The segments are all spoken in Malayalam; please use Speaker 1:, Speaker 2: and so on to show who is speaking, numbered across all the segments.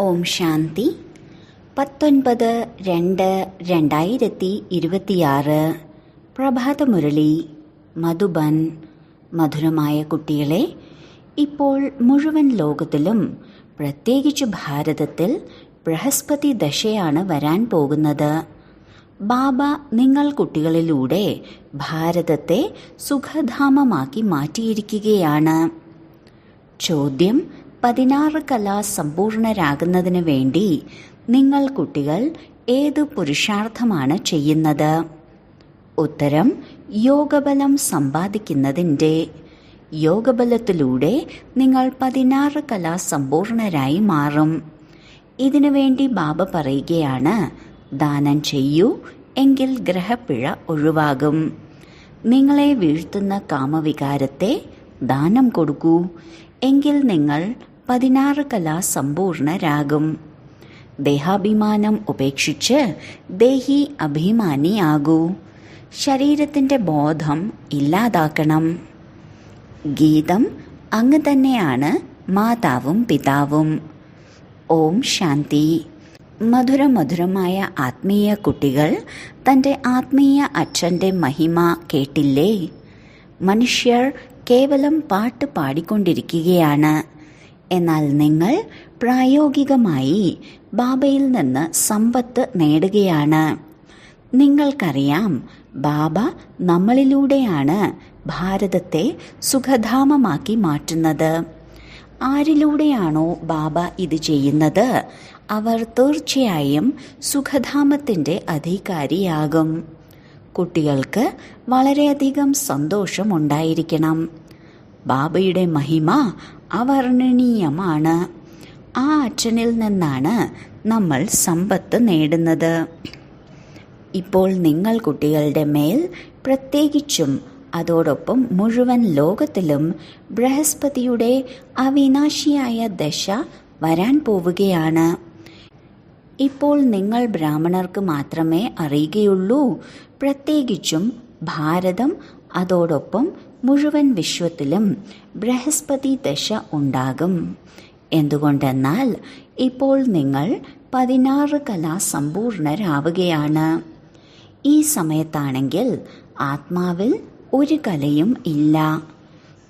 Speaker 1: ഓം ശാന്തി. 19/2/2026 പ്രഭാതമുരളി മധുബൻ. മധുരമായ കുട്ടികളെ, ഇപ്പോൾ മുഴുവൻ ലോകത്തിലും, പ്രത്യേകിച്ച് ഭാരതത്തിൽ ബൃഹസ്പതി ദശയാണ് വരാൻ പോകുന്നത്. ബാബ നിങ്ങൾ കുട്ടികളിലൂടെ ഭാരതത്തെ സുഖധാമമാക്കി മാറ്റിയിരിക്കുകയാണ്. ചോദ്യം: 16 കലാ സമ്പൂർണരാകുന്നതിന് വേണ്ടി നിങ്ങൾ കുട്ടികൾ ഏത് പുരുഷാർത്ഥമാണ് ചെയ്യുന്നത്? ഉത്തരം: യോഗബലം സമ്പാദിക്കുന്നതിൻ്റെ. യോഗബലത്തിലൂടെ നിങ്ങൾ 16 കലാ സമ്പൂർണരായി മാറും. ഇതിനുവേണ്ടി ബാബ പറയുകയാണ്, ദാനം ചെയ്യൂ, എങ്കിൽ ഗ്രഹപ്പിഴ ഒഴിവാകും. നിങ്ങളെ വീഴ്ത്തുന്ന കാമവികാരത്തെ ദാനം കൊടുക്കൂ, എങ്കിൽ നിങ്ങൾ 16 കലാ സമ്പൂർണരാകും. ദേഹാഭിമാനം ഉപേക്ഷിച്ച് ദേഹി അഭിമാനിയാകൂ. ശരീരത്തിൻ്റെ ബോധം ഇല്ലാതാക്കണം. ഗീതം: അങ്ങ് തന്നെയാണ് മാതാവും പിതാവും. ഓം ശാന്തി. മധുരമധുരമായ ആത്മീയ കുട്ടികൾ, തൻ്റെ ആത്മീയ അച്ഛൻ്റെ മഹിമ കേട്ടില്ലേ? മനുഷ്യർ കേവലം പാട്ട് പാടിക്കൊണ്ടിരിക്കുകയാണ്. എന്നാൽ നിങ്ങൾ പ്രായോഗികമായി ബാബയിൽ നിന്ന് സമ്പത്ത് നേടുകയാണ്. നിങ്ങൾക്കറിയാം, ബാബ നമ്മളിലൂടെയാണ് ഭാരതത്തെ സുഖധാമമാക്കി മാറ്റുന്നത്. ആരിലൂടെയാണോ ബാബ ഇത് ചെയ്യുന്നത്, അവർ തീർച്ചയായും സുഖധാമത്തിൻ്റെ അധികാരിയാകും. കുട്ടികൾക്ക് വളരെയധികം സന്തോഷമുണ്ടായിരിക്കണം. ബാബയുടെ മഹിമ അവർണ്ണനീയമാണ്. ആ അച്ഛനിൽ നിന്നാണ് നമ്മൾ സമ്പത്ത് നേടുന്നത്. ഇപ്പോൾ നിങ്ങൾ കുട്ടികളുടെ മേൽ, പ്രത്യേകിച്ചും അതോടൊപ്പം മുഴുവൻ ലോകത്തിലും ബൃഹസ്പതിയുടെ അവിനാശിയായ ദശ വരാൻ പോവുകയാണ്. ഇപ്പോൾ നിങ്ങൾ ബ്രാഹ്മണർക്ക് മാത്രമേ അറിയുകയുള്ളൂ. പ്രത്യേകിച്ചും ഭാരതം, അതോടൊപ്പം മുഴുവൻ വിശ്വത്തിലും ബൃഹസ്പതി ദശ ഉണ്ടാകും. എന്തുകൊണ്ടെന്നാൽ ഇപ്പോൾ നിങ്ങൾ 16 കലാ സമ്പൂർണരാവുകയാണ്. ഈ സമയത്താണെങ്കിൽ ആത്മാവിൽ ഒരു കലയും ഇല്ല.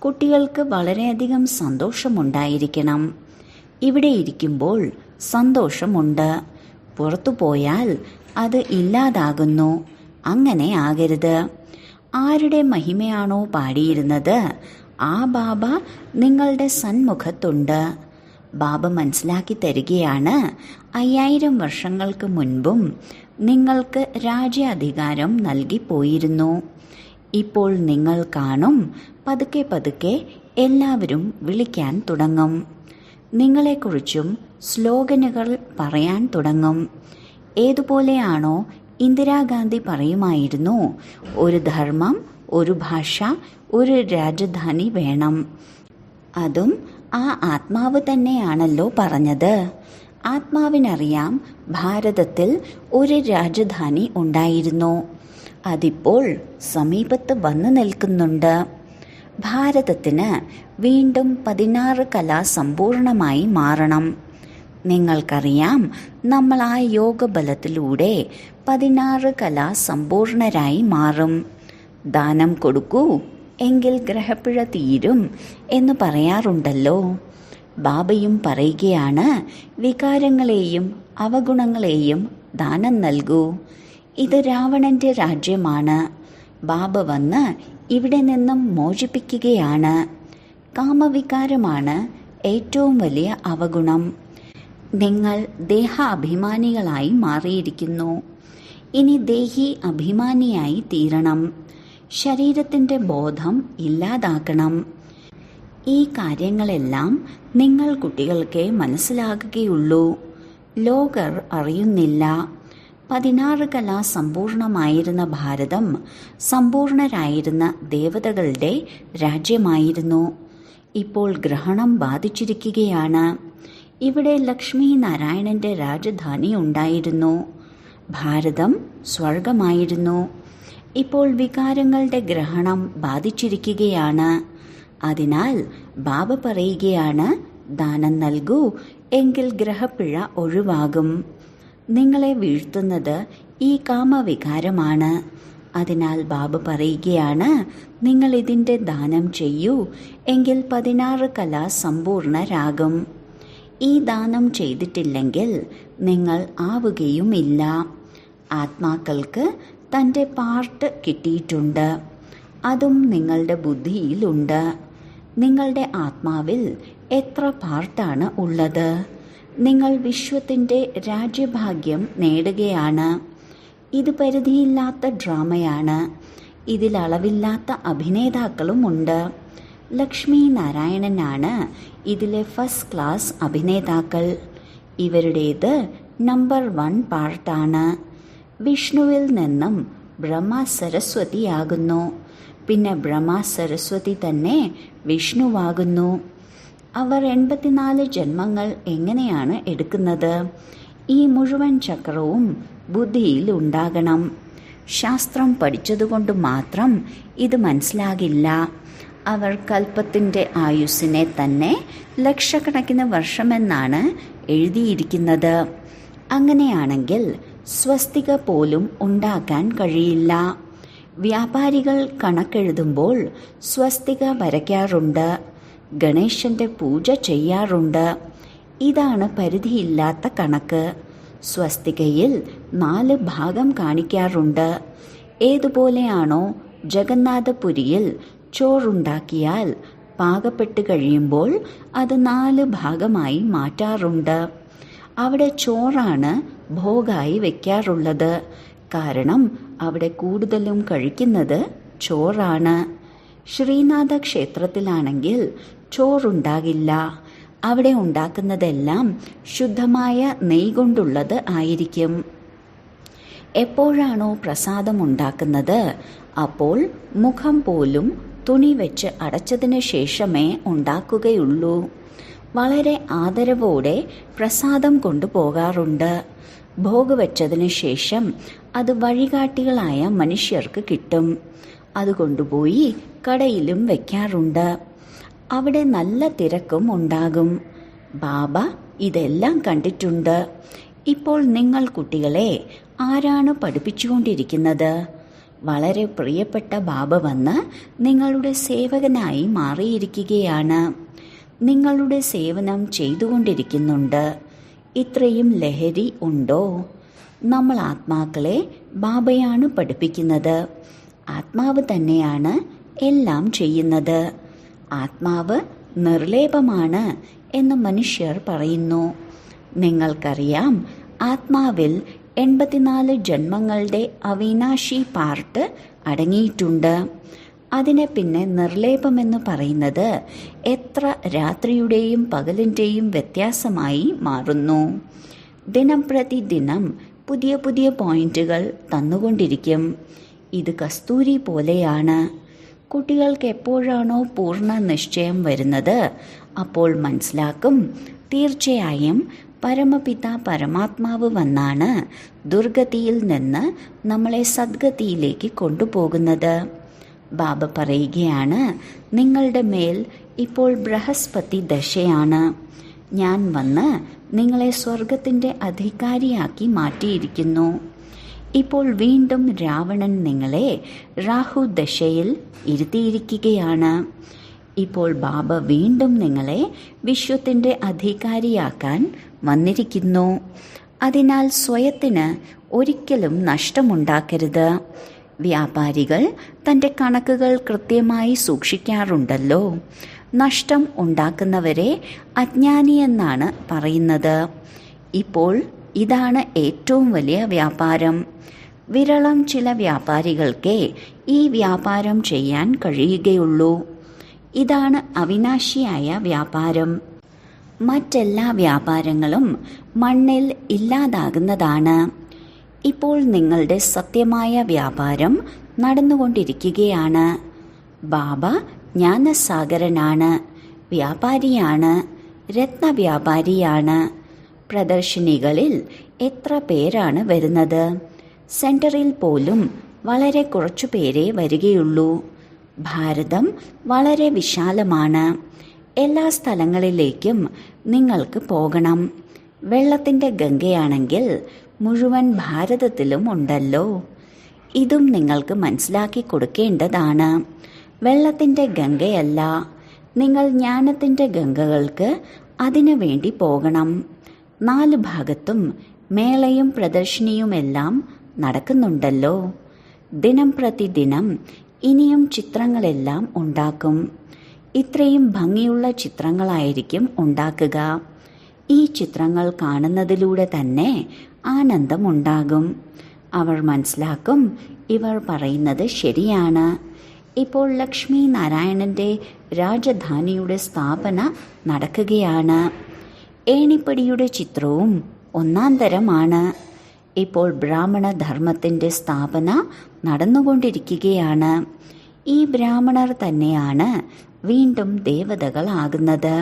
Speaker 1: കുട്ടികൾക്ക് വളരെയധികം സന്തോഷമുണ്ടായിരിക്കണം. ഇവിടെ ഇരിക്കുമ്പോൾ സന്തോഷമുണ്ട്, പുറത്തു പോയാൽ അത് ഇല്ലാതാകുന്നു. അങ്ങനെ ആകരുത്. ആരുടെ മഹിമയാണോ പാടിയിരുന്നത്, ആ ബാബ നിങ്ങളുടെ സന്മുഖത്തുണ്ട്. ബാബ മനസ്സിലാക്കി തരികയാണ്, 5000 വർഷങ്ങൾക്ക് മുൻപും നിങ്ങൾക്ക് രാജ്യാധികാരം നൽകിപ്പോയിരുന്നു. ഇപ്പോൾ നിങ്ങൾ കാണും, പതുക്കെ പതുക്കെ എല്ലാവരും വിളിക്കാൻ തുടങ്ങും. നിങ്ങളെക്കുറിച്ചും സ്ലോഗനുകൾ പറയാൻ തുടങ്ങും. ഏതുപോലെയാണോ ഇന്ദിരാഗാന്ധി പറയുമായിരുന്നു, ഒരു ധർമ്മം, ഒരു ഭാഷ, ഒരു രാജധാനി വേണം. അതും ആ ആത്മാവ് തന്നെയാണല്ലോ പറഞ്ഞത്. ആത്മാവിനറിയാം, ഭാരതത്തിൽ ഒരു രാജധാനി ഉണ്ടായിരുന്നു. അതിപ്പോൾ സമീപത്ത് വന്നു നിൽക്കുന്നുണ്ട്. ഭാരതത്തിന് വീണ്ടും 16 കലാ സമ്പൂർണമായി മാറണം. നിങ്ങൾക്കറിയാം, നമ്മൾ ആ യോഗബലത്തിലൂടെ 16 കലാ സമ്പൂർണരായി മാറും. ദാനം കൊടുക്കൂ, എങ്കിൽ ഗ്രഹപ്പിഴ തീരും എന്ന് പറയാറുണ്ടല്ലോ. ബാബയും പറയുകയാണ്, വികാരങ്ങളെയും അവഗുണങ്ങളെയും ദാനം നൽകൂ. ഇത് രാവണന്റെ രാജ്യമാണ്. ബാബ വന്ന് ഇവിടെ നിന്നും മോചിപ്പിക്കുകയാണ്. കാമവികാരമാണ് ഏറ്റവും വലിയ അവഗുണം. നിങ്ങൾ ദേഹാഭിമാനികളായി മാറിയിരിക്കുന്നു. ഇനി ദേഹി അഭിമാനിയായി തീരണം. ശരീരത്തിൻ്റെ ബോധം ഇല്ലാതാക്കണം. ഈ കാര്യങ്ങളെല്ലാം നിങ്ങൾ കുട്ടികൾക്ക് മനസ്സിലാകുകയുള്ളൂ. ലോകർ അറിയുന്നില്ല. 16 കലാ സമ്പൂർണമായിരുന്ന ഭാരതം സമ്പൂർണരായിരുന്ന ദേവതകളുടെ രാജ്യമായിരുന്നു. ഇപ്പോൾ ഗ്രഹണം ബാധിച്ചിരിക്കുകയാണ്. ഇവിടെ ലക്ഷ്മി നാരായണന്റെ രാജധാനി ഉണ്ടായിരുന്നു. ഭാരതം സ്വർഗമായിരുന്നു. ഇപ്പോൾ വികാരങ്ങളുടെ ഗ്രഹണം ബാധിച്ചിരിക്കുകയാണ്. അതിനാൽ ബാബ പറയുകയാണ്, ദാനം നൽകൂ, എങ്കിൽ ഗ്രഹപ്പിഴ ഒഴിവാകും. നിങ്ങളെ വീഴ്ത്തുന്നത് ഈ കാമവികാരമാണ്. അതിനാൽ ബാബ പറയുകയാണ്, നിങ്ങൾ ഇതിൻ്റെ ദാനം ചെയ്യൂ, എങ്കിൽ 16 കല സമ്പൂർണരാകും. ഈ ദാനം ചെയ്തിട്ടില്ലെങ്കിൽ നിങ്ങൾ ആവുകയുമില്ല. ആത്മാക്കൾക്ക് തൻ്റെ പാർട്ട് കിട്ടിയിട്ടുണ്ട്. അതും നിങ്ങളുടെ ബുദ്ധിയിലുണ്ട്. നിങ്ങളുടെ ആത്മാവിൽ എത്ര പാർട്ടാണ് ഉള്ളത്? നിങ്ങൾ വിശ്വത്തിൻ്റെ രാജ്യഭാഗ്യം നേടുകയാണ്. ഇത് പരിധിയില്ലാത്ത ഡ്രാമയാണ്. ഇതിൽ അളവില്ലാത്ത അഭിനേതാക്കളുമുണ്ട്. ലക്ഷ്മി നാരായണനാണ് ഇതിലെ ഫസ്റ്റ് ക്ലാസ് അഭിനേതാക്കൾ. ഇവരുടേത് നമ്പർ 1 പാർട്ടാണ്. വിഷ്ണുവിൽ നിന്നും ബ്രഹ്മ സരസ്വതിയാകുന്നു. പിന്നെ ബ്രഹ്മ സരസ്വതി തന്നെ വിഷ്ണുവാകുന്നു. അവർ 84 ജന്മങ്ങൾ എങ്ങനെയാണ് എടുക്കുന്നത്? ഈ മുഴുവൻ ചക്രവും ബുദ്ധിയിൽ ഉണ്ടാകണം. ശാസ്ത്രം പഠിച്ചതുകൊണ്ട് മാത്രം ഇത് മനസ്സിലാകില്ല. അവർ കൽപ്പത്തിൻ്റെ ആയുസ്സിനെ തന്നെ ലക്ഷക്കണക്കിന് വർഷമെന്നാണ് എഴുതിയിരിക്കുന്നത്. അങ്ങനെയാണെങ്കിൽ സ്വസ്തിക പോലും ഉണ്ടാക്കാൻ കഴിയില്ല. വ്യാപാരികൾ കണക്കെഴുതുമ്പോൾ സ്വസ്തിക വരയ്ക്കാറുണ്ട്. ഗണേശന്റെ പൂജ ചെയ്യാറുണ്ട്. ഇതാണ് പരിധിയില്ലാത്ത കണക്ക്. സ്വസ്തികയിൽ 4 ഭാഗം കാണിക്കാറുണ്ട്. ഏതുപോലെയാണോ ജഗന്നാഥപുരിയിൽ ചോറുണ്ടാക്കിയാൽ പാകപ്പെട്ട് കഴിയുമ്പോൾ അത് 4 ഭാഗമായി മാറ്റാറുണ്ട്. അവിടെ ചോറാണ് ഭോഗായി വയ്ക്കാറുള്ളത്. കാരണം അവിടെ കൂടുതലും കഴിക്കുന്നത് ചോറാണ്. ശ്രീനാഥ ക്ഷേത്രത്തിലാണെങ്കിൽ ചോറുണ്ടാകില്ല. അവിടെ ഉണ്ടാക്കുന്നതെല്ലാം ശുദ്ധമായ നെയ്യ് കൊണ്ടുള്ളത് ആയിരിക്കും. എപ്പോഴാണോ പ്രസാദം ഉണ്ടാക്കുന്നത് അപ്പോൾ മുഖം പോലും തുണി വെച്ച് അടച്ചതിന് ശേഷമേ ഉണ്ടാക്കുകയുള്ളൂ. വളരെ ആദരവോടെ പ്രസാദം കൊണ്ടുപോകാറുണ്ട്. ഭോഗ് വെച്ചതിന് ശേഷം അത് വഴികാട്ടികളായ മനുഷ്യർക്ക് കിട്ടും. അത് കൊണ്ടുപോയി കടയിലും വയ്ക്കാറുണ്ട്. അവിടെ നല്ല തിരക്കും ഉണ്ടാകും. ബാബ ഇതെല്ലാം കണ്ടിട്ടുണ്ട്. ഇപ്പോൾ നിങ്ങൾ കുട്ടികളെ ആരാണ് പഠിപ്പിച്ചുകൊണ്ടിരിക്കുന്നത്? വളരെ പ്രിയപ്പെട്ട ബാബ വന്ന് നിങ്ങളുടെ സേവകനായി മാറിയിരിക്കുകയാണ്. നിങ്ങളുടെ സേവനം ചെയ്തുകൊണ്ടിരിക്കുന്നുണ്ട്. ഇത്രയും ലഹരി ഉണ്ടോ? നമ്മൾ ആത്മാക്കളെ ബാബയാണ് പഠിപ്പിക്കുന്നത്. ആത്മാവ് തന്നെയാണ് എല്ലാം ചെയ്യുന്നത്. ആത്മാവ് നിർലേപമാണ് എന്ന് മനുഷ്യർ പറയുന്നു. നിങ്ങൾക്കറിയാം, ആത്മാവിൽ 84 ജന്മങ്ങളുടെ അവിനാശി പാർട്ട് അടങ്ങിയിട്ടുണ്ട്. അതിനെ പിന്നെ നിർലേപമെന്ന് പറയുന്നത് എത്ര രാത്രിയുടെയും പകലിൻ്റെയും വ്യത്യാസമായി മാറുന്നു. ദിനം പ്രതി ദിനം പുതിയ പുതിയ പോയിന്റുകൾ തന്നുകൊണ്ടിരിക്കും. ഇത് കസ്തൂരി പോലെയാണ്. കുട്ടികൾക്ക് എപ്പോഴാണോ പൂർണ്ണ നിശ്ചയം വരുന്നത് അപ്പോൾ മനസ്സിലാക്കും, തീർച്ചയായും പരമപിത പരമാത്മാവ് വന്നാണ് ദുർഗതിയിൽ നിന്ന് നമ്മളെ സദ്ഗതിയിലേക്ക് കൊണ്ടുപോകുന്നത്. ബാബ പറയുകയാണ്, നിങ്ങളുടെ മേൽ ഇപ്പോൾ ബൃഹസ്പതി ദശയാണ്. ഞാൻ വന്ന് നിങ്ങളെ സ്വർഗത്തിൻ്റെ അധികാരിയാക്കി മാറ്റിയിരിക്കുന്നു. ഇപ്പോൾ വീണ്ടും രാവണൻ നിങ്ങളെ രാഹു ദശയിൽ ഇരുത്തിയിരിക്കുകയാണ്. ഇപ്പോൾ ബാബ വീണ്ടും നിങ്ങളെ വിശ്വത്തിൻ്റെ അധികാരിയാക്കാൻ വന്നിരിക്കുന്നു. അതിനാൽ സ്വയത്തിന് ഒരിക്കലും നഷ്ടമുണ്ടാക്കരുത്. വ്യാപാരികൾ തൻ്റെ കണക്കുകൾ കൃത്യമായി സൂക്ഷിക്കാറുണ്ടല്ലോ. നഷ്ടം ഉണ്ടാക്കുന്നവരെ അജ്ഞാനിയെന്നാണ് പറയുന്നത്. ഇപ്പോൾ ഇതാണ് ഏറ്റവും വലിയ വ്യാപാരം. വിരളം ചില വ്യാപാരികൾക്കേ ഈ വ്യാപാരം ചെയ്യാൻ കഴിയുകയുള്ളൂ. ഇതാണ് അവിനാശിയായ വ്യാപാരം. മറ്റെല്ലാ വ്യാപാരങ്ങളും മണ്ണിൽ ഇല്ലാതാകുന്നതാണ്. ഇപ്പോൾ നിങ്ങളുടെ സത്യമായ വ്യാപാരം നടന്നുകൊണ്ടിരിക്കുകയാണ്. ബാബ ജ്ഞാനസാഗരനാണ്, വ്യാപാരിയാണ്, രത്നവ്യാപാരിയാണ്. പ്രദർശനികളിൽ എത്ര പേരാണ് വരുന്നത്? സെന്ററിൽ പോലും വളരെ കുറച്ചു പേരേ വരികയുള്ളൂ. ഭാരതം വളരെ വിശാലമാണ്. എല്ലാ സ്ഥലങ്ങളിലേക്കും നിങ്ങൾക്ക് പോകണം. വെള്ളത്തിൻ്റെ ഗംഗയാണെങ്കിൽ മുഴുവൻ ഭാരതത്തിലും ഉണ്ടല്ലോ. ഇതും നിങ്ങൾക്ക് മനസ്സിലാക്കി കൊടുക്കേണ്ടതാണ്. വെള്ളത്തിൻ്റെ ഗംഗയല്ല, നിങ്ങൾ ജ്ഞാനത്തിൻ്റെ ഗംഗകൾക്ക് അതിനു വേണ്ടി പോകണം. 4 ഭാഗത്തും മേളയും പ്രദർശനിയുമെല്ലാം നടക്കുന്നുണ്ടല്ലോ. ദിനം പ്രതിദിനം ഇനിയും ചിത്രങ്ങളെല്ലാം ഉണ്ടാക്കും. ഇത്രയും ഭംഗിയുള്ള ചിത്രങ്ങളായിരിക്കും ഉണ്ടാക്കുക. ഈ ചിത്രങ്ങൾ കാണുന്നതിലൂടെ തന്നെ ആനന്ദമുണ്ടാകും. അവർ മനസ്സിലാക്കും, ഇവർ പറയുന്നത് ശരിയാണ്. ഇപ്പോൾ ലക്ഷ്മി നാരായണന്റെ രാജധാനിയുടെ സ്ഥാപന നടക്കുകയാണ്. ഏണിപ്പടിയുടെ ചിത്രവും ഒന്നാം തരമാണ്. ഇപ്പോൾ ബ്രാഹ്മണ ധർമ്മത്തിന്റെ സ്ഥാപന നടന്നുകൊണ്ടിരിക്കുകയാണ്. ഈ ബ്രാഹ്മണർ തന്നെയാണ് വീണ്ടും ദേവതകളാകുന്നത്.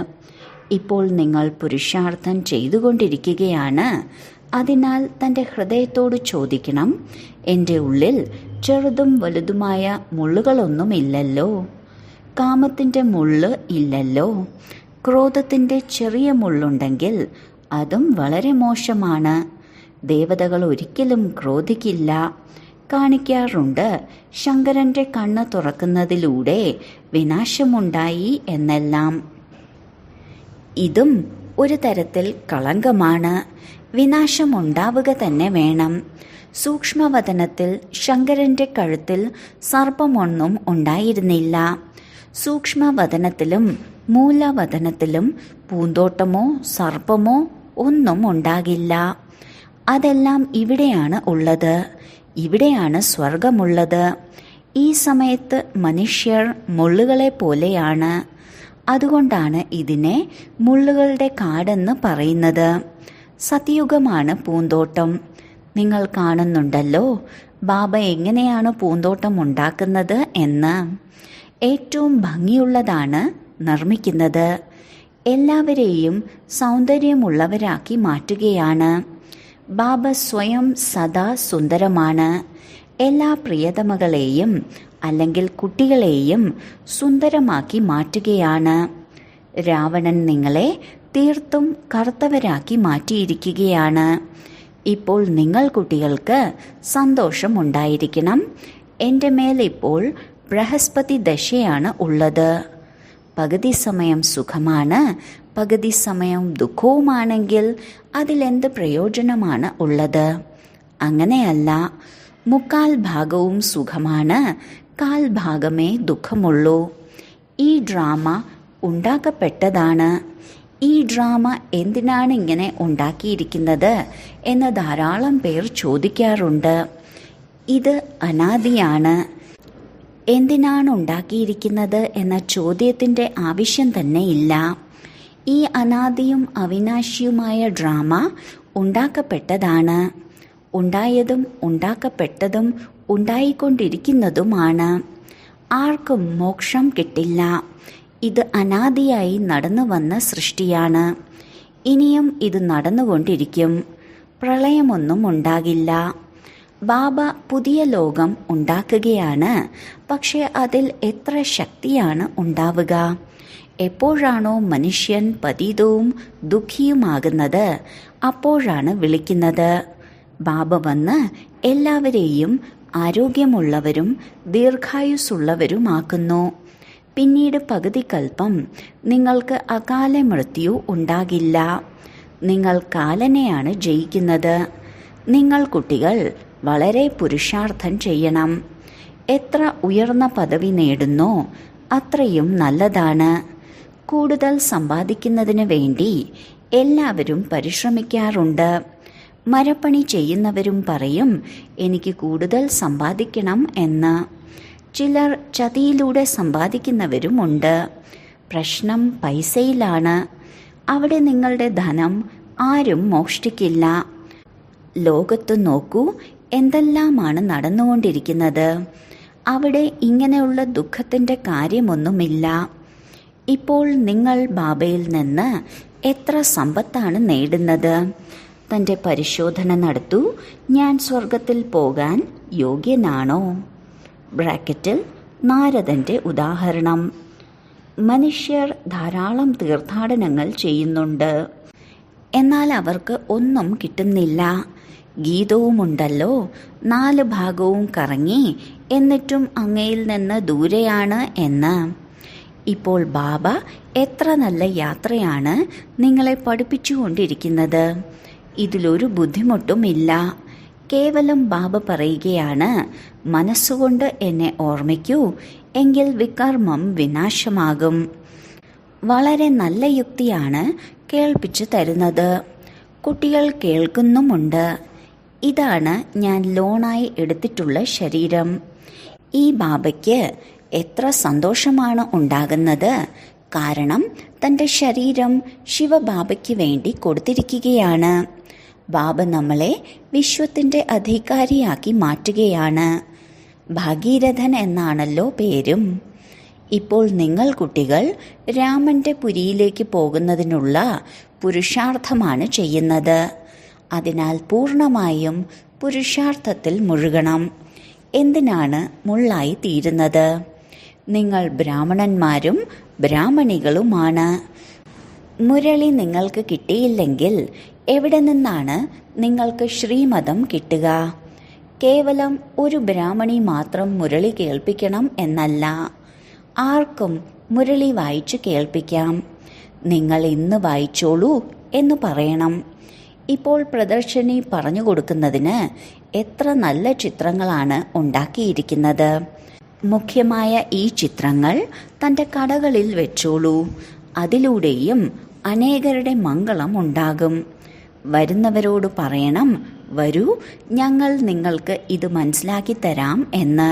Speaker 1: ഇപ്പോൾ നിങ്ങൾ പുരുഷാർത്ഥം ചെയ്തുകൊണ്ടിരിക്കുകയാണ്. അതിനാൽ തൻ്റെ ഹൃദയത്തോട് ചോദിക്കണം, എൻ്റെ ഉള്ളിൽ ചെറുതും വലുതുമായ മുള്ളുകളൊന്നുമില്ലല്ലോ. കാമത്തിൻ്റെ മുള്ള് ഇല്ലല്ലോ. ക്രോധത്തിൻ്റെ ചെറിയ മുള്ളുണ്ടെങ്കിൽ അതും വളരെ മോശമാണ്. ദേവതകൾ ഒരിക്കലും ക്രോധിക്കില്ല. കാണിക്കാറുണ്ട്, ശങ്കരന്റെ കണ്ണ് തുറക്കുന്നതിലൂടെ വിനാശമുണ്ടായി എന്നെല്ലാം. ഇതും ഒരു തരത്തിൽ കളങ്കമാണ്. വിനാശമുണ്ടാവുക തന്നെ വേണം. സൂക്ഷ്മവദനത്തിൽ ശങ്കരന്റെ കഴുത്തിൽ സർപ്പമൊന്നും ഉണ്ടായിരുന്നില്ല. സൂക്ഷ്മവദനത്തിലും മൂലവദനത്തിലും പൂന്തോട്ടമോ സർപ്പമോ ഒന്നും ഉണ്ടാകില്ല. അതെല്ലാം ഇവിടെയാണ് ഉള്ളത്. ഇവിടെയാണ് സ്വർഗമുള്ളത്. ഈ സമയത്ത് മനുഷ്യർ മുള്ളുകളെ പോലെയാണ്. അതുകൊണ്ടാണ് ഇതിനെ മുള്ളുകളുടെ കാടെന്ന് പറയുന്നത്. സത്യുഗമാണ് പൂന്തോട്ടം. നിങ്ങൾ കാണുന്നുണ്ടല്ലോ ബാബ എങ്ങനെയാണ് പൂന്തോട്ടം ഉണ്ടാക്കുന്നത് എന്ന്. ഏറ്റവും ഭംഗിയുള്ളതാണ് നിർമ്മിക്കുന്നത്. എല്ലാവരെയും സൗന്ദര്യമുള്ളവരാക്കി മാറ്റുകയാണ്. ബാബ സ്വയം സദാ സുന്ദരമാണ്. എല്ലാ പ്രിയതമകളെയും അല്ലെങ്കിൽ കുട്ടികളെയും സുന്ദരമാക്കി മാറ്റുകയാണ്. രാവണൻ നിങ്ങളെ തീർത്തും കറുത്തവരാക്കി മാറ്റിയിരിക്കുകയാണ്. ഇപ്പോൾ നിങ്ങൾ കുട്ടികൾക്ക് സന്തോഷമുണ്ടായിരിക്കണം. എൻ്റെ മേൽ ഇപ്പോൾ ബൃഹസ്പതി ദശയാണ് ഉള്ളത്. പകുതി സമയം സുഖമാണ്, പകുതി സമയം ദുഃഖവുമാണെങ്കിൽ അതിലെന്ത് പ്രയോജനമാണ് ഉള്ളത്? അങ്ങനെയല്ല. 3/4 ഭാഗവും സുഖമാണ്, 1/4 ഭാഗമേ ദുഃഖമുള്ളൂ. ഈ ഡ്രാമ ഉണ്ടാക്കപ്പെട്ടതാണ്. ഈ ഡ്രാമ എന്തിനാണ് ഇങ്ങനെ ഉണ്ടാക്കിയിരിക്കുന്നത് എന്ന് ധാരാളം പേർ ചോദിക്കാറുണ്ട്. ഇത് അനാദിയാണ്. എന്തിനാണ് ഉണ്ടാക്കിയിരിക്കുന്നത് എന്ന ചോദ്യത്തിൻ്റെ ആവശ്യം തന്നെ ഇല്ല. ഈ അനാദിയും അവിനാശിയുമായ ഡ്രാമ ഉണ്ടാക്കപ്പെട്ടതാണ്. ഉണ്ടായതും ഉണ്ടാക്കപ്പെട്ടതും ഉണ്ടായിക്കൊണ്ടിരിക്കുന്നതുമാണ്. ആർക്കും മോക്ഷം കിട്ടില്ല. ഇത് അനാദിയായി നടന്നു വന്ന സൃഷ്ടിയാണ്. ഇനിയും ഇത് നടന്നുകൊണ്ടിരിക്കും. പ്രളയമൊന്നും ഉണ്ടാകില്ല. ബാബ പുതിയ ലോകം ഉണ്ടാക്കുകയാണ്. പക്ഷെ അതിൽ എത്ര ശക്തിയാണ് ഉണ്ടാവുക? എപ്പോഴാണോ മനുഷ്യൻ പതിതവും ദുഃഖിയുമാകുന്നത് അപ്പോഴാണ് വിളിക്കുന്നത്. ബാബ വന്ന് എല്ലാവരെയും ആരോഗ്യമുള്ളവരും ദീർഘായുസ്സുള്ളവരുമാക്കുന്നു. പിന്നീട് പകുതി കൽപ്പം നിങ്ങൾക്ക് അകാല മൃത്യു ഉണ്ടാകില്ല. നിങ്ങൾ കാലനെയാണ് ജയിക്കുന്നത്. നിങ്ങൾ കുട്ടികൾ വളരെ പുരുഷാർത്ഥം ചെയ്യണം. എത്ര ഉയർന്ന പദവി നേടുന്നോ അത്രയും നല്ലതാണ്. കൂടുതൽ സമ്പാദിക്കുന്നതിന് വേണ്ടി എല്ലാവരും പരിശ്രമിക്കാറുണ്ട്. മരപ്പണി ചെയ്യുന്നവരും പറയും എനിക്ക് കൂടുതൽ സമ്പാദിക്കണം എന്ന്. ചിലർ ചതിയിലൂടെ സമ്പാദിക്കുന്നവരുമുണ്ട്. പ്രശ്നം പൈസയിലാണ്. അവിടെ നിങ്ങളുടെ ധനം ആരും മോഷ്ടിക്കില്ല. ലോകത്ത് നോക്കൂ, എന്തെല്ലാമാണ് നടന്നുകൊണ്ടിരിക്കുന്നത്. അവിടെ ഇങ്ങനെയുള്ള ദുഃഖത്തിൻ്റെ കാര്യമൊന്നുമില്ല. ഇപ്പോൾ നിങ്ങൾ ബാബയിൽ നിന്ന് എത്ര സമ്പത്താണ് നേടുന്നത്? തൻ്റെ പരിശോധന നടത്തൂ. ഞാൻ സ്വർഗത്തിൽ പോകാൻ യോഗ്യനാണോ? ബ്രാക്കറ്റിൽ നാരദന്റെ ഉദാഹരണം. മനുഷ്യർ ധാരാളം തീർത്ഥാടനങ്ങൾ ചെയ്യുന്നുണ്ട്, എന്നാൽ അവർക്ക് ഒന്നും കിട്ടുന്നില്ല. ഗീതവുമുണ്ടല്ലോ, 4 ഭാഗവും കറങ്ങി എന്നിട്ടും അങ്ങയിൽ നിന്ന് ദൂരെയാണ് എന്ന്. ഇപ്പോൾ ബാബ എത്ര നല്ല യാത്രയാണ് നിങ്ങളെ പഠിപ്പിച്ചുകൊണ്ടിരിക്കുന്നത്. ഇതിലൊരു ബുദ്ധിമുട്ടുമില്ല. കേവലം ബാബ പറയുകയാണ്, മനസ്സുകൊണ്ട് എന്നെ ഓർമ്മിക്കൂ, എങ്കിൽ വികർമ്മം വിനാശമാകും. വളരെ നല്ല യുക്തിയാണ് കേൾപ്പിച്ചു തരുന്നത്. കുട്ടികൾ കേൾക്കുന്നുമുണ്ട്. ഇതാണ് ഞാൻ ലോണായി എടുത്തിട്ടുള്ള ശരീരം. ഈ ബാബയ്ക്ക് എത്ര സന്തോഷമാണ് ഉണ്ടാകുന്നത്. കാരണം തൻ്റെ ശരീരം ശിവബാബയ്ക്ക് വേണ്ടി കൊടുത്തിരിക്കുകയാണ്. ബാബ നമ്മളെ വിശ്വത്തിൻ്റെ അധികാരിയാക്കി മാറ്റുകയാണ്. ഭാഗീരഥൻ എന്നാണല്ലോ പേരും. ഇപ്പോൾ നിങ്ങൾ കുട്ടികൾ രാമന്റെ പുരിയിലേക്ക് പോകുന്നതിനുള്ള പുരുഷാർത്ഥമാണ് ചെയ്യുന്നത്. അതിനാൽ പൂർണ്ണമായും പുരുഷാർത്ഥത്തിൽ മുഴുകണം. എന്തിനാണ് മുള്ളായി തീരുന്നത്? നിങ്ങൾ ബ്രാഹ്മണന്മാരും ബ്രാഹ്മണികളുമാണ്. മുരളി നിങ്ങൾക്ക് കിട്ടിയില്ലെങ്കിൽ എവിടെ നിന്നാണ് നിങ്ങൾക്ക് ശ്രീമതം കിട്ടുക? കേവലം ഒരു ബ്രാഹ്മണി മാത്രം മുരളി കേൾപ്പിക്കണം എന്നല്ല, ആർക്കും മുരളി വായിച്ചു കേൾപ്പിക്കാം. നിങ്ങൾ ഇന്ന് വായിച്ചോളൂ എന്ന് പറയണം. ഇപ്പോൾ പ്രദർശിനി പറഞ്ഞു കൊടുക്കുന്നതിന് എത്ര നല്ല ചിത്രങ്ങളാണ് ഉണ്ടാക്കിയിരിക്കുന്നത്. മുഖ്യമായ ഈ ചിത്രങ്ങൾ തൻ്റെ കടകളിൽ വെച്ചോളൂ. അതിലൂടെയും അനേകരുടെ മംഗളം ഉണ്ടാകും. വരുന്നവരോട് പറയണം, വരൂ, ഞങ്ങൾ നിങ്ങൾക്ക് ഇത് മനസ്സിലാക്കി തരാം എന്ന്.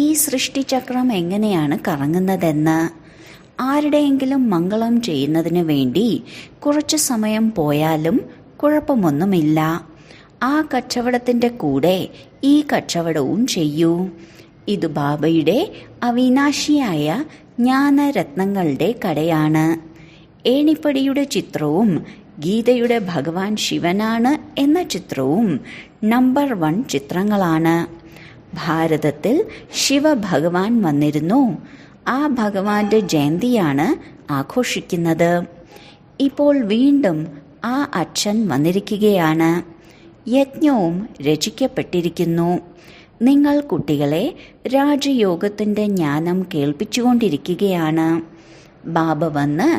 Speaker 1: ഈ സൃഷ്ടിചക്രം എങ്ങനെയാണ് കറങ്ങുന്നതെന്ന്. ആരുടെയെങ്കിലും മംഗളം ചെയ്യുന്നതിന് വേണ്ടി കുറച്ചു സമയം പോയാലും കുഴപ്പമൊന്നുമില്ല. ആ കച്ചവടത്തിൻ്റെ കൂടെ ഈ കച്ചവടവും ചെയ്യൂ. ഇത് ബാബയുടെ അവിനാശിയായ ജ്ഞാനരത്നങ്ങളുടെ കടയാണ്. ഏണിപ്പടിയുടെ ചിത്രവും ഗീതയുടെ ഭഗവാൻ ശിവനാണ് എന്ന ചിത്രവും നമ്പർ 1 ചിത്രങ്ങളാണ്. ഭാരതത്തിൽ ശിവഭഗവാൻ വന്നിരുന്നു. ആ ഭഗവാന്റെ ജയന്തിയാണ് ആഘോഷിക്കുന്നത്. ഇപ്പോൾ വീണ്ടും ആ അച്ഛൻ വന്നിരിക്കുകയാണ്. യജ്ഞവും രചിക്കപ്പെട്ടിരിക്കുന്നു. നിങ്ങൾ കുട്ടികളെ രാജയോഗത്തിൻ്റെ ജ്ഞാനം കേൾപ്പിച്ചുകൊണ്ടിരിക്കുകയാണ്. ബാബ വന്ന്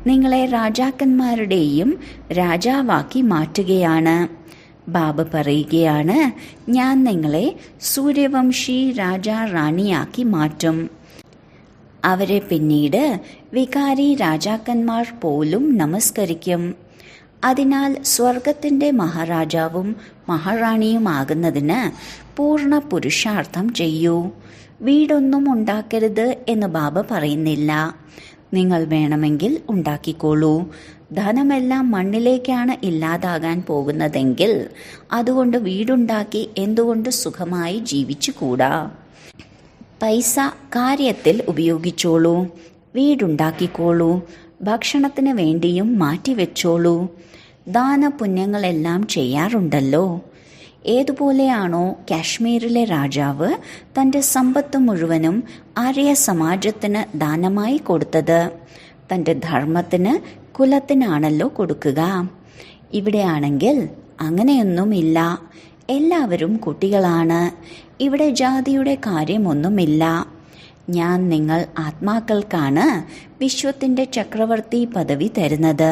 Speaker 1: നിങ്ങളെ രാജാക്കന്മാരുടെയും രാജാവാക്കി മാറ്റുകയാണ്. ബാബ പറയുകയാണ്, ഞാൻ നിങ്ങളെ സൂര്യവംശി രാജാ റാണിയാക്കി മാറ്റും. അവരെ പിന്നീട് വികാരി രാജാക്കന്മാർ പോലും നമസ്കരിക്കും. അതിനാൽ സ്വർഗത്തിൻ്റെ മഹാരാജാവും മഹാറാണിയുമാകുന്നതിന് പൂർണ്ണ പുരുഷാർത്ഥം ചെയ്യൂ. വീടൊന്നും ഉണ്ടാക്കരുത് എന്ന് ബാബ പറയുന്നില്ല. നിങ്ങൾ വേണമെങ്കിൽ ഉണ്ടാക്കിക്കോളൂ. ധനമെല്ലാം മണ്ണിലേക്കാണ് ഇല്ലാതാകാൻ പോകുന്നതെങ്കിൽ അതുകൊണ്ട് വീടുണ്ടാക്കി എന്തുകൊണ്ട് സുഖമായി ജീവിച്ചുകൂടാ? പൈസ കാര്യത്തിൽ ഉപയോഗിച്ചോളൂ. വീടുണ്ടാക്കിക്കോളൂ. ഭക്ഷണത്തിന് വേണ്ടിയും മാറ്റിവെച്ചോളൂ. ദാനപുണ്യങ്ങളെല്ലാം ചെയ്യാറുണ്ടല്ലോ. ഏതുപോലെയാണോ കാശ്മീരിലെ രാജാവ് തൻ്റെ സമ്പത്ത് മുഴുവനും ആര്യ സമാജത്തിന് ദാനമായി കൊടുത്തത്, തൻ്റെ ധർമ്മത്തിന് കുലത്തിനാണല്ലോ കൊടുക്കുക. ഇവിടെയാണെങ്കിൽ അങ്ങനെയൊന്നുമില്ല. എല്ലാവരും കുട്ടികളാണ്. ഇവിടെ ജാതിയുടെ കാര്യമൊന്നുമില്ല. ഞാൻ നിങ്ങൾ ആത്മാക്കൾക്കാണ് വിശ്വത്തിൻ്റെ ചക്രവർത്തി പദവി തരുന്നത്.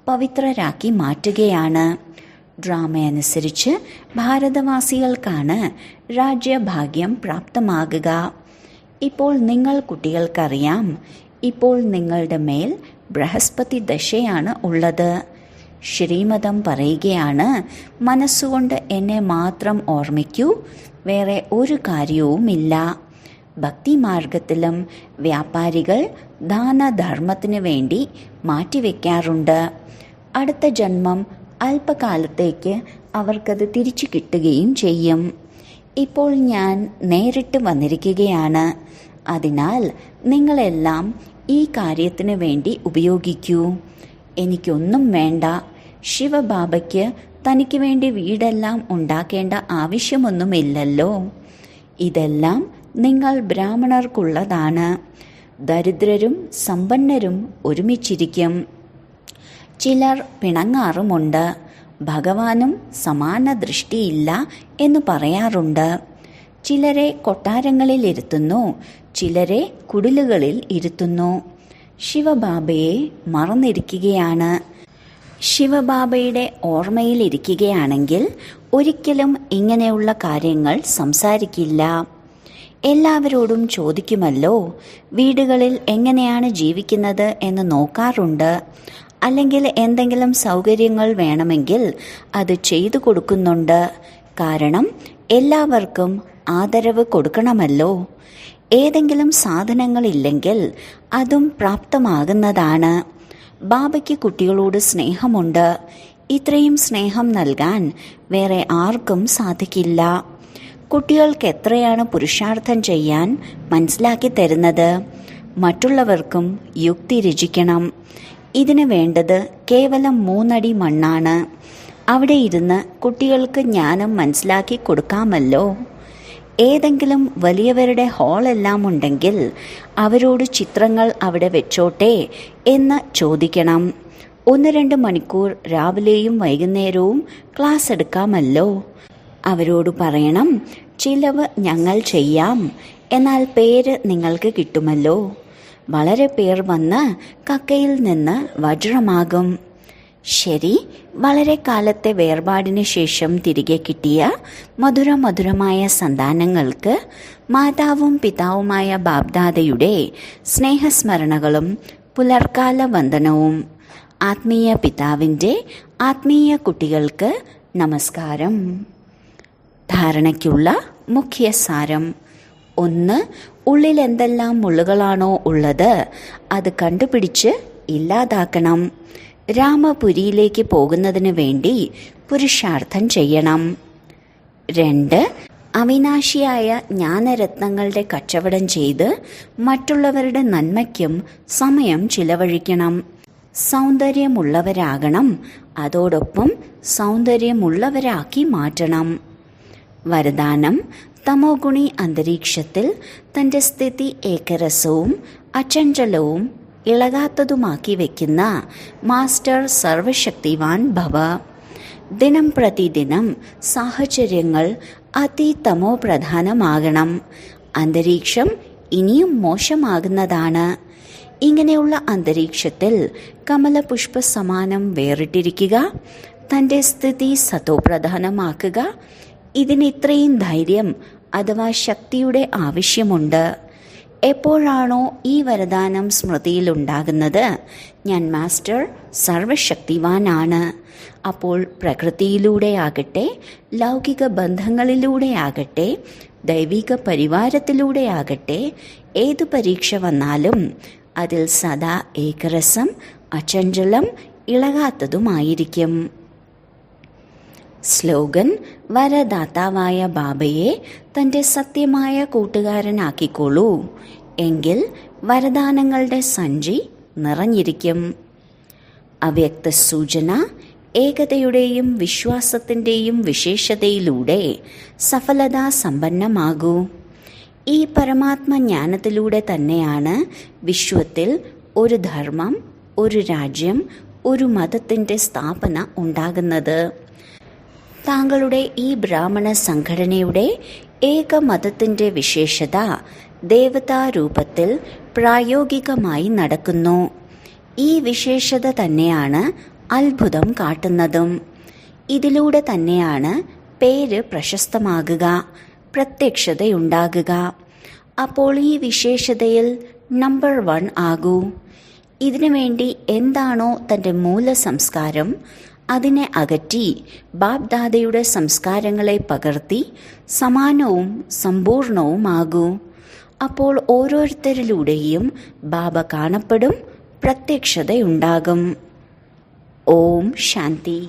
Speaker 1: പവിത്രരാക്കി മാറ്റുകയാണ്. ഡ്രാമയനുസരിച്ച് ഭാരതവാസികൾക്കാണ് രാജ്യഭാഗ്യം പ്രാപ്തമാകുക. ഇപ്പോൾ നിങ്ങൾ കുട്ടികൾക്കറിയാം, ഇപ്പോൾ നിങ്ങളുടെ മേൽ ബൃഹസ്പതി ദശയാണ് ഉള്ളത്. ശ്രീമതം പറയുകയാണ്, മനസ്സുകൊണ്ട് എന്നെ മാത്രം ഓർമ്മിക്കൂ, വേറെ ഒരു കാര്യവുമില്ല. ഭക്തിമാർഗത്തിലും വ്യാപാരികൾ ദാനധർമ്മത്തിനു വേണ്ടി മാറ്റിവെക്കാറുണ്ട്. അടുത്ത ജന്മം അല്പകാലത്തേക്ക് അവർക്കത് തിരിച്ചു കിട്ടുകയും ചെയ്യും. ഇപ്പോൾ ഞാൻ നേരിട്ട് വന്നിരിക്കുകയാണ്. അതിനാൽ നിങ്ങളെല്ലാം ഈ കാര്യത്തിന് വേണ്ടി ഉപയോഗിക്കൂ. എനിക്കൊന്നും വേണ്ട. ശിവബാബയ്ക്ക് തനിക്ക് വേണ്ടി വീടെല്ലാം ഉണ്ടാക്കേണ്ട ആവശ്യമൊന്നുമില്ലല്ലോ. ഇതെല്ലാം നിങ്ങൾ ബ്രാഹ്മണർക്കുള്ളതാണ്. ദരിദ്രരും സമ്പന്നരും ഒരുമിച്ചിരിക്കും. ചിലർ പിണങ്ങാറുമുണ്ട്. ഭഗവാനും സമാന ദൃഷ്ടിയില്ല എന്ന് പറയാറുണ്ട്. ചിലരെ കൊട്ടാരങ്ങളിൽ ഇരുത്തുന്നു, ചിലരെ കുടിലുകളിൽ ഇരുത്തുന്നു. ശിവബാബയെ മറന്നിരിക്കുകയാണ്. ശിവബാബയുടെ ഓർമ്മയിലിരിക്കുകയാണെങ്കിൽ ഒരിക്കലും ഇങ്ങനെയുള്ള കാര്യങ്ങൾ സംസാരിക്കില്ല. എല്ലാവരോടും ചോദിക്കുമല്ലോ, വീടുകളിൽ എങ്ങനെയാണ് ജീവിക്കുന്നത് എന്ന് നോക്കാറുണ്ട്. അല്ലെങ്കിൽ എന്തെങ്കിലും സൗകര്യങ്ങൾ വേണമെങ്കിൽ അത് ചെയ്തു കൊടുക്കുന്നുണ്ട്. കാരണം എല്ലാവർക്കും ആദരവ് കൊടുക്കണമല്ലോ. ഏതെങ്കിലും സാധനങ്ങളില്ലെങ്കിൽ അതും പ്രാപ്തമാകുന്നതാണ്. ബാബയ്ക്ക് കുട്ടികളോട് സ്നേഹമുണ്ട്. ഇത്രയും സ്നേഹം നൽകാൻ വേറെ ആർക്കും സാധിക്കില്ല. കുട്ടികൾക്ക് എത്രയാണ് പുരുഷാർത്ഥം ചെയ്യാൻ മനസ്സിലാക്കി തരുന്നത്. മറ്റുള്ളവർക്കും യുക്തി രചിക്കണം. ഇതിന് വേണ്ടത് കേവലം 3 അടി മണ്ണാണ്. അവിടെ ഇരുന്ന് കുട്ടികൾക്ക് ജ്ഞാനം മനസ്സിലാക്കി കൊടുക്കാമല്ലോ. ഏതെങ്കിലും വലിയവരുടെ ഹാളെല്ലാം ഉണ്ടെങ്കിൽ അവരോട് ചിത്രങ്ങൾ അവിടെ വെച്ചോട്ടെ എന്ന് ചോദിക്കണം. 1-2 മണിക്കൂർ രാവിലെയും വൈകുന്നേരവും ക്ലാസ് എടുക്കാമല്ലോ. അവരോട് പറയണം, ചിലവ് ഞങ്ങൾ ചെയ്യാം, എന്നാൽ പേര് നിങ്ങൾക്ക് കിട്ടുമല്ലോ. വളരെ പേർ വന്ന് കക്കയിൽ നിന്ന് വജ്രമാകും. ശരി, വളരെ കാലത്തെ വേർപാടിന് ശേഷം തിരികെ കിട്ടിയ മധുരമധുരമായ സന്താനങ്ങൾക്ക് മാതാവും പിതാവുമായ ബാബ്ദാദയുടെ സ്നേഹസ്മരണകളും പുലർക്കാല വന്ദനവും. ആത്മീയ പിതാവിൻ്റെ ആത്മീയ കുട്ടികൾക്ക് നമസ്കാരം. ധാരണയ്ക്കുള്ള മുഖ്യ സാരം: 1. ഉള്ളിൽ എന്തെല്ലാം മുള്ളുകളാണോ ഉള്ളത് അത് കണ്ടുപിടിച്ച് ഇല്ലാതാക്കണം. രാമപുരിയിലേക്ക് പോകുന്നതിന് വേണ്ടി പുരുഷാർത്ഥം ചെയ്യണം. 2. അവിനാശിയായ ജ്ഞാനരത്നങ്ങളുടെ കച്ചവടം ചെയ്ത് മറ്റുള്ളവരുടെ നന്മയ്ക്കും സമയം ചിലവഴിക്കണം. സൗന്ദര്യമുള്ളവരാകണം, അതോടൊപ്പം സൗന്ദര്യമുള്ളവരാക്കി മാറ്റണം. വരദാനം: തമോഗുണി അന്തരീക്ഷത്തിൽ തൻ്റെ സ്ഥിതി ഏകരസവും അചഞ്ചലവും ഇളകാത്തതുമാക്കി വയ്ക്കുന്ന മാസ്റ്റർ സർവശക്തിവാൻ ഭവ. ദിനം പ്രതിദിനം സാഹചര്യങ്ങൾ അതിതമോ പ്രധാനമാകണം. അന്തരീക്ഷം ഇനിയും മോശമാകുന്നതാണ്. ഇങ്ങനെയുള്ള അന്തരീക്ഷത്തിൽ കമലപുഷ്പ സമാനം വേറിട്ടിരിക്കുക, തൻ്റെ സ്ഥിതി സതോപ്രധാനമാക്കുക. ഇതിന് ഇത്രയും ധൈര്യം അഥവാ ശക്തിയുടെ ആവശ്യമുണ്ട്. എപ്പോഴാണോ ഈ വരദാനം സ്മൃതിയിലുണ്ടാകുന്നത്, ഞാൻ മാസ്റ്റർ സർവശക്തിവാനാണ്, അപ്പോൾ പ്രകൃതിയിലൂടെയാകട്ടെ, ലൗകിക ബന്ധങ്ങളിലൂടെയാകട്ടെ, ദൈവിക പരിവാരത്തിലൂടെയാകട്ടെ, ഏതു പരീക്ഷ വന്നാലും അതിൽ സദാ ഏകരസം, അചഞ്ചലം, ഇളകാത്തതുമായിരിക്കും. സ്ലോഗൻ: വരദാതാവായ ബാബയെ തൻ്റെ സത്യമായ കൂട്ടുകാരനാക്കിക്കോളൂ, എങ്കിൽ വരദാനങ്ങളുടെ സഞ്ചി നിറഞ്ഞിരിക്കും. അവ്യക്ത സൂചന: ഏകതയുടെയും വിശ്വാസത്തിൻ്റെയും വിശേഷതയിലൂടെ സഫലതാ സമ്പന്നമാകൂ. ഈ പരമാത്മജ്ഞാനത്തിലൂടെ തന്നെയാണ് വിശ്വത്തിൽ ഒരു ധർമ്മം, ഒരു രാജ്യം, ഒരു മതത്തിൻ്റെ സ്ഥാപന ഉണ്ടാകുന്നത്. താങ്കളുടെ ഈ ബ്രാഹ്മണ സംഘടനയുടെ ഏക മതത്തിൻ്റെ വിശേഷത ദേവതാരൂപത്തിൽ പ്രായോഗികമായി നടക്കുന്നു. ഈ വിശേഷത തന്നെയാണ് അത്ഭുതം കാട്ടുന്നതും. ഇതിലൂടെ തന്നെയാണ് പേര് പ്രശസ്തമാകുക, പ്രത്യക്ഷതയുണ്ടാകുക. അപ്പോൾ ഈ വിശേഷതയിൽ നമ്പർ 1 ആകൂ. ഇതിനുവേണ്ടി എന്താണോ തൻ്റെ മൂലസംസ്കാരം അതിനെ അകറ്റി ബാബ്ദാദയുടെ സംസ്കാരങ്ങളെ പകർത്തി സമാനവും സമ്പൂർണവുമാകൂ. അപ്പോൾ ഓരോരുത്തരിലൂടെയും ബാബ കാണപ്പെടും, പ്രത്യക്ഷതയുണ്ടാകും. ഓം ശാന്തി.